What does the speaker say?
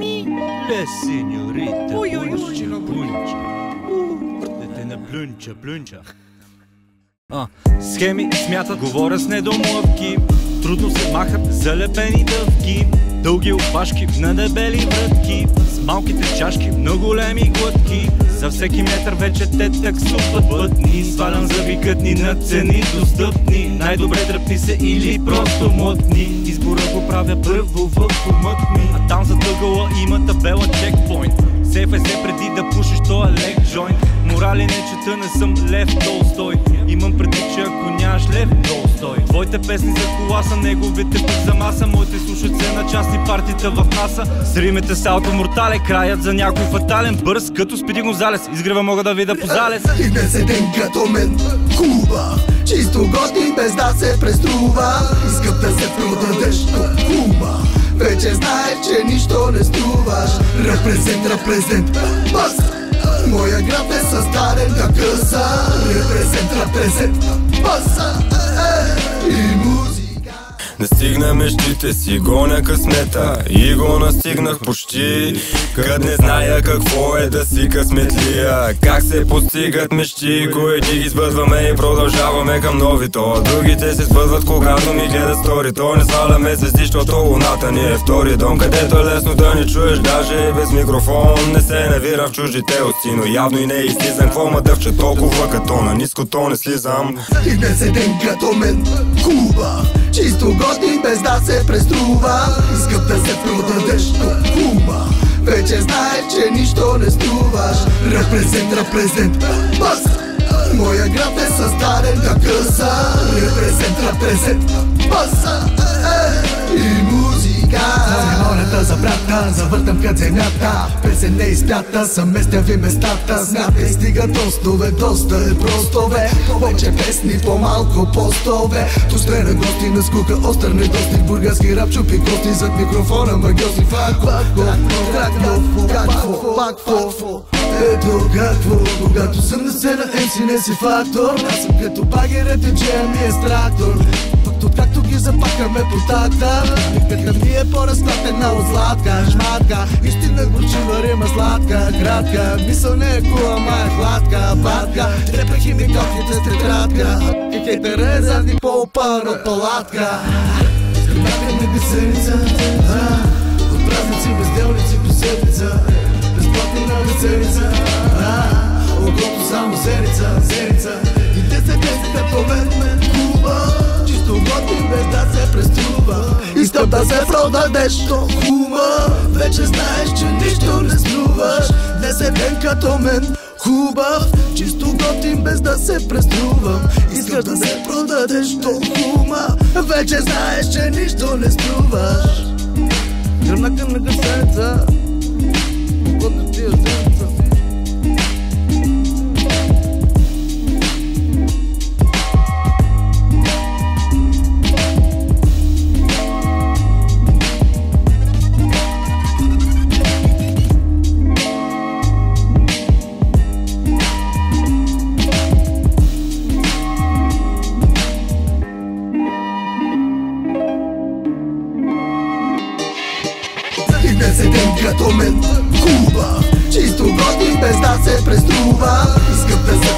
Mille signorita, puncha. Да те наплюнча. Схеми смятат, говоря с недомлъвки. Трудно се махат залепени дъвки. Дълги опашки на дебели вратки. С малките чашки на големи глътки. За всеки метър вече те таксуват пътни. Свалям завикътни на цени достъпни. Най-добре дръпни се или просто млъкни. Избора го правя първо в умът ми. А там зад ъгъла има табела чекпоинт. Сейф е се преди да пушиш тоя лек джойнт. Морали не чета, не съм Лев Толстой. Имам предвид, че ако нямаш лев, долу стой. Твоите песни за кола са, неговите пък за маса. Моите слушат се на частни партита в НАСА. С римите с аутомортале, краят за някой фатален. Бърз като Спиди Гонзалес, изгрева мога да видя по залез. И днес е ден като мен, хубав, чисто готин без да се преструва. Искам да се продадеш хума. Вече знаеш, че нищо не струваш. Репрезент, бас. Моя град е създаден да къса. Репрезент, баса. И музика. Не стигна мечтите си, гоня късмета и го настигнах почти. Къд не зная какво е да си късметлия. Как се постигат мечти, които ги сбъдваме и продължаваме към новито. Другите се сбъдват, когато ми гледат сторито. Не сваляме звезди, защото луната ни е втори дом, където е лесно да ни чуеш даже и без микрофон. Не се навира в чуждите отци, но явно и не излизам. Какво ма дъвче толкова, като на ниското не слизам. И днес е ден като мен, хубав, чисто готин без да се преструва. Искам да се продадеш хума. Вече знаеш, че нищо не струваш. Репрезент, бас. Моя град е създаден да къса. Репрезент, баса. И музика. За хората, за брата, завъртам кът земята. Песен не изпята, съместяви местата. Смятай, стигат остове, доста е простове. Повече песни, по-малко постове. Ту стрена гости на скука, остър недостиг. Бургаски рап, чупи кости зад микрофона. Магиозни какво? Ето какво, когато съм на сцена, MC не си фактор. Аз съм като багерите, че ми е с трактор. Както ги запакаме по такта. Миката ми е по-разклатена от златка. Шматка, истина горчива, рима сладка. Кратка, мисъл не е кула, ма е хладка. Батка, трепах и ми копните с тетрадка. И хейтера е задни по-опан от палатка. Скръбака ми бесеница, от празници, безделници по седмица. Безплатна веселица, около само зеница. И те се десета по мен, хубав, чисто готин без да се преструва. Искам да се продадеш до хума. Вече знаеш, че нищо не струваш. Днес е ден като мен, хубав, чисто готин без да се преструвам. Искаш да се продадеш до хума. Вече знаеш, че нищо не струваш. Гръмнака на гъсеница, когато ти е зеница. Днес е ден като мен, хубав, чисто готин без да се преструва. Искам да се